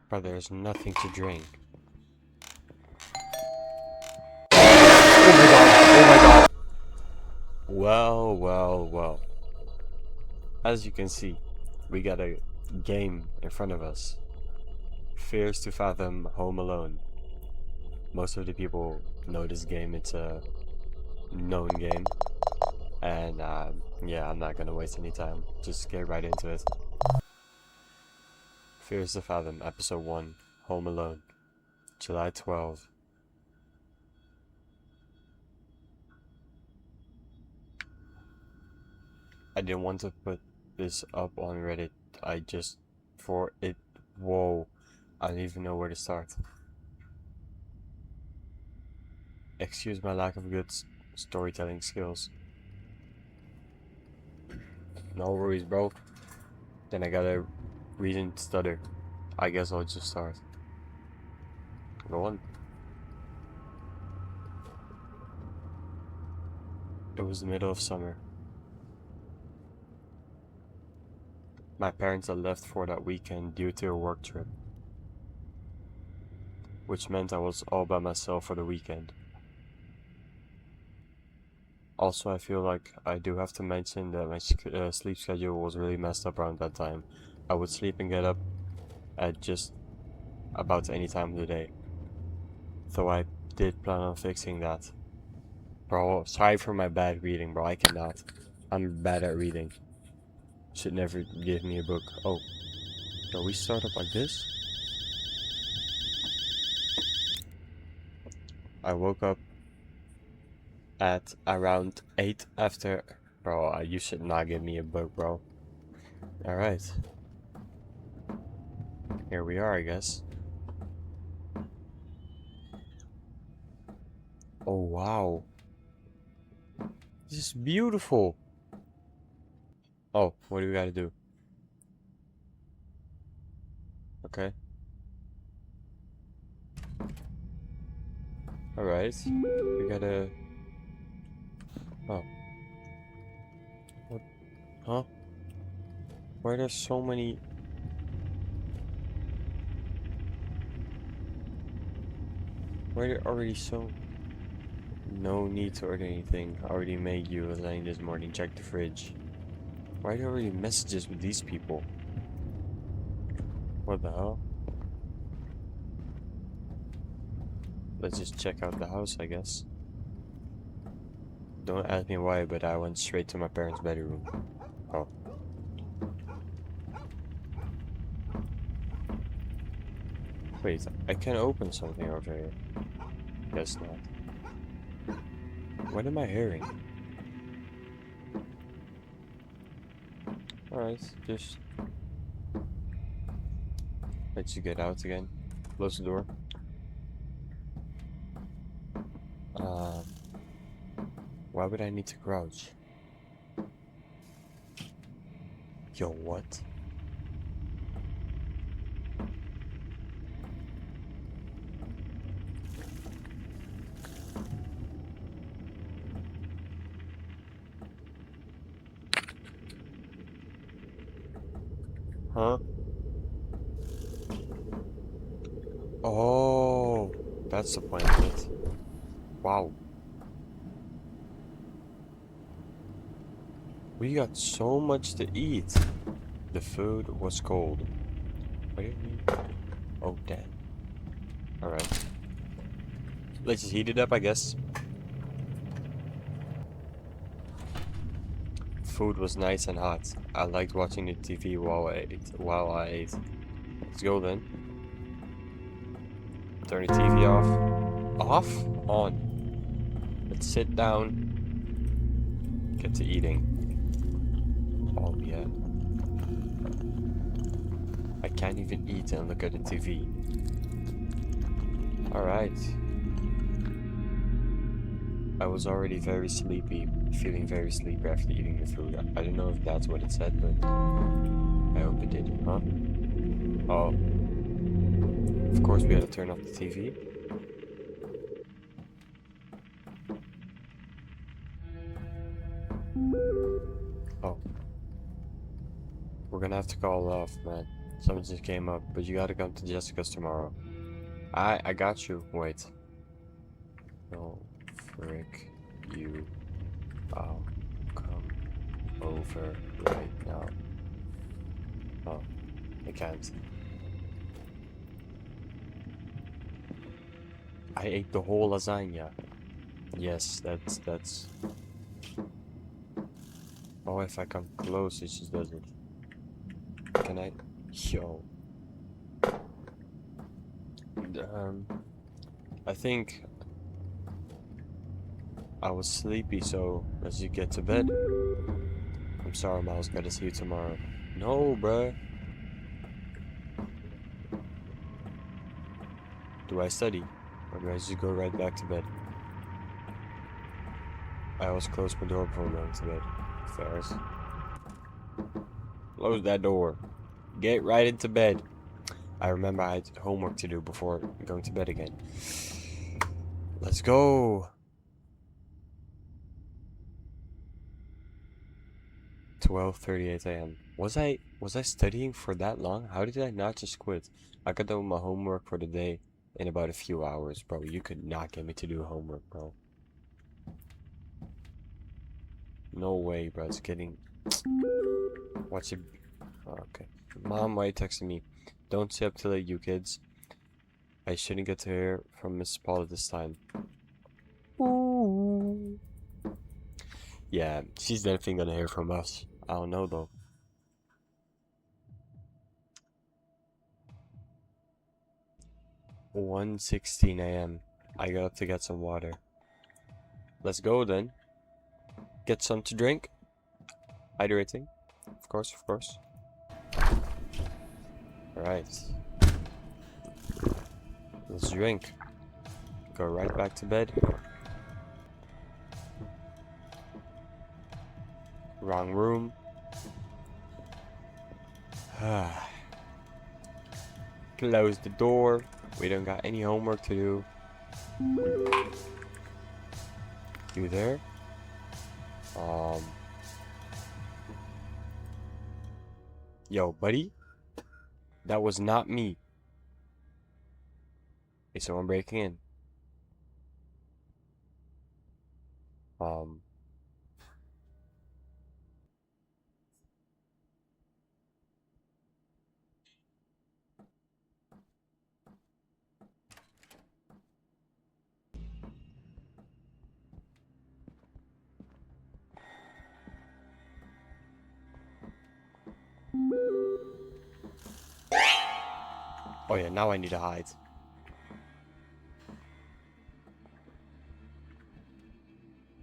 But there's nothing to drink. Oh my god! Well, well, well. As you can see, we got a game in front of us. Fears to Fathom Home Alone. Most of the people know this game, it's a known game. And yeah, I'm not gonna waste any time. Just get right into it. Fears to Fathom, Episode 1, Home Alone, July 12. I didn't want to put this up on Reddit. I just, for it, whoa, I don't even know where to start. Excuse my lack of good storytelling skills. No worries, bro. Then I got a reason to stutter. I guess I'll just start. Go on. It was the middle of summer. My parents had left for that weekend due to a work trip, which meant I was all by myself for the weekend. Also, I feel like I do have to mention that my sleep schedule was really messed up around that time. I would sleep and get up at just about any time of the day. Though I did plan on fixing that. Bro, sorry for my bad reading, bro. I cannot. I'm bad at reading. Should never give me a book. Oh. Do we start up like this? I woke up at around 8 after... Bro, you should not give me a book, bro. Alright. Here we are, I guess. Oh, wow. This is beautiful. Oh, what do we gotta do? Okay. Alright. We gotta... Oh. What? Huh? Why are there so many... Why are there already so... No need to order anything. I already made you lasagna this morning. Check the fridge. Why are there already messages with these people? What the hell? Let's just check out the house, I guess. Don't ask me why, but I went straight to my parents' bedroom. Oh. Wait, I can open something over here. Guess not. What am I hearing? Alright, just... Let's get out again. Close the door. Why would I need to crouch? Yo, what? Huh? Oh, that's the point of it. Wow. We got so much to eat. The food was cold. What do you mean? Oh, damn. Alright. Let's just heat it up, I guess. Food was nice and hot. I liked watching the TV while I ate. Let's go then. Turn the TV off. Off? On. Let's sit down. Get to eating. Oh yeah. I can't even eat and look at the TV. Alright. I was already very sleepy, feeling very sleepy after eating the food. I don't know if that's what it said, but I hope it did. Huh? Oh. Of course we had to turn off the TV. Oh. We're gonna have to call off, man. Someone just came up, but you gotta come to Jessica's tomorrow. I got you. Wait. No, frick you. I'll come over right now. Oh, I can't. I ate the whole lasagna. Yes, that's. Oh, if I come close, it just doesn't. Can I? Yo. I think I was sleepy, so let's just get to bed. I'm sorry, Miles. Gotta see you tomorrow. No, bruh. Do I study? Or do I just go right back to bed? I always close my door before going to bed. Ferris. Close that door. Get right into bed. I remember I had homework to do before going to bed again. Let's go. 12:38 a.m. Was I studying for that long? How did I not just quit? I got done with my homework for the day in about a few hours, bro. You could not get me to do homework, bro. No way, bro. It's getting. What's it? Oh, okay. Mom, why are you texting me? Don't stay up too late, you kids. I shouldn't get to hear from Miss Paula this time. Ooh. Yeah, she's definitely gonna hear from us. I don't know though. 1:16 a.m. I got up to get some water. Let's go then. Get some to drink. Hydrating. Of course, of course. Alright. Let's drink. Go right back to bed. Wrong room. Close the door. We don't got any homework to do. You there? Yo, buddy? That was not me. Is someone breaking in? Oh yeah, now I need to hide.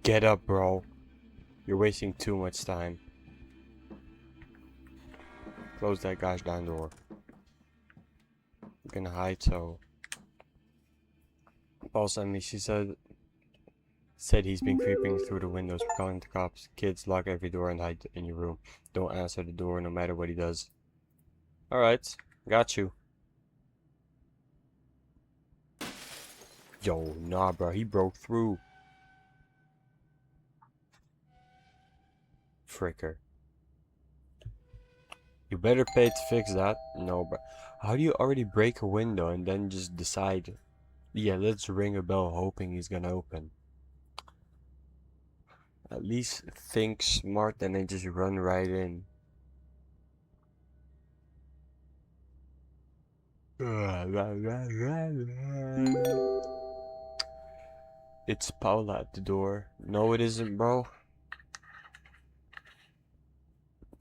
Get up, bro. You're wasting too much time. Close that gosh darn door. I'm gonna hide, so. Paul sent me, she said he's been creeping through the windows. We're calling the cops. Kids, lock every door and hide in your room. Don't answer the door no matter what he does. Alright, got you. Yo, nah, bro, he broke through. Fricker. You better pay to fix that. No, bro. How do you already break a window and then just decide, yeah, let's ring a bell hoping he's gonna open? At least think smart and then just run right in. It's Paula at the door. No, it isn't, bro.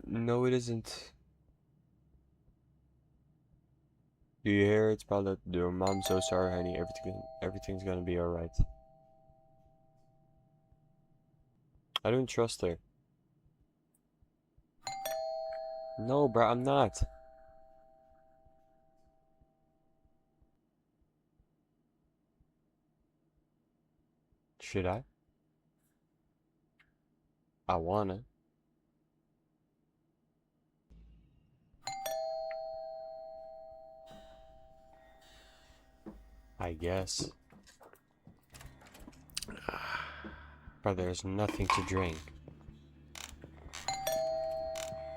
No, it isn't. Do you hear? It's Paula at the door. Mom, so sorry, honey. Everything's gonna be alright. I don't trust her. No, bro, I'm not. Should I? I wanna. I guess. But there's nothing to drink.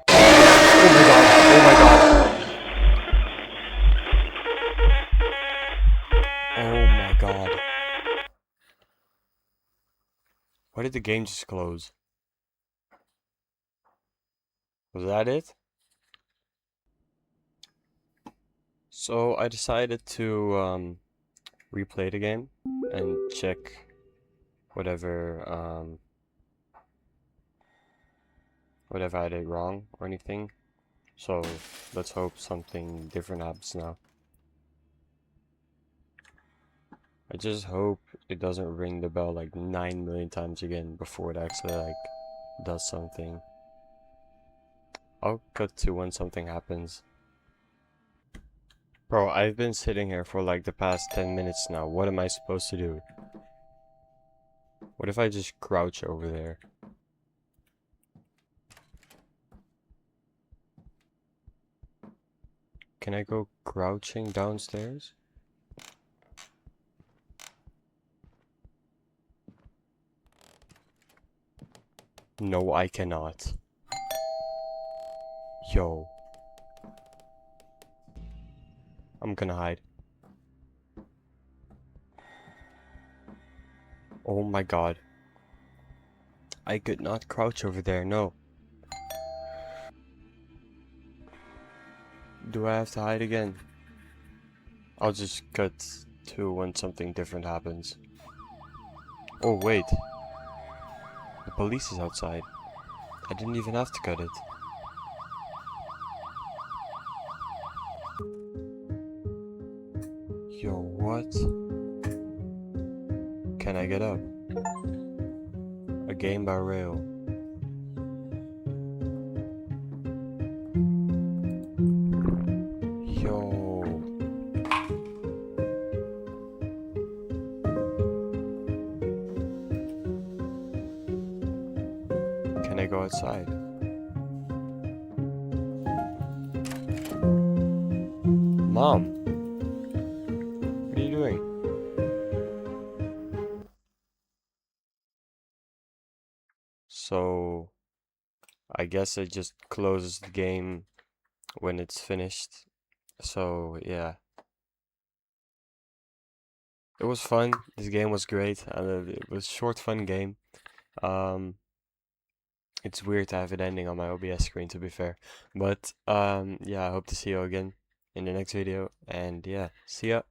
Oh my god! Oh my god! Why did the game just close? Was that it? So I decided to replay the game and check whatever whatever I did wrong or anything. So let's hope something different happens now. I just hope it doesn't ring the bell like 9 million times again before it actually like does something. I'll cut to when something happens. Bro, I've been sitting here for like the past 10 minutes now. What am I supposed to do? What if I just crouch over there? Can I go crouching downstairs? No, I cannot. Yo. I'm gonna hide. Oh my god. I could not crouch over there, no. Do I have to hide again? I'll just cut to when something different happens. Oh wait. The police is outside. I didn't even have to cut it. Yo, what? Can I get up? A game by rail. Yo. Can I go outside? Mom, what are you doing? So, I guess it just closes the game when it's finished. So, yeah. It was fun. This game was great. It was a short, fun game. Um, it's weird to have it ending on my OBS screen, to be fair. But, yeah, I hope to see you again in the next video. And, yeah, see ya.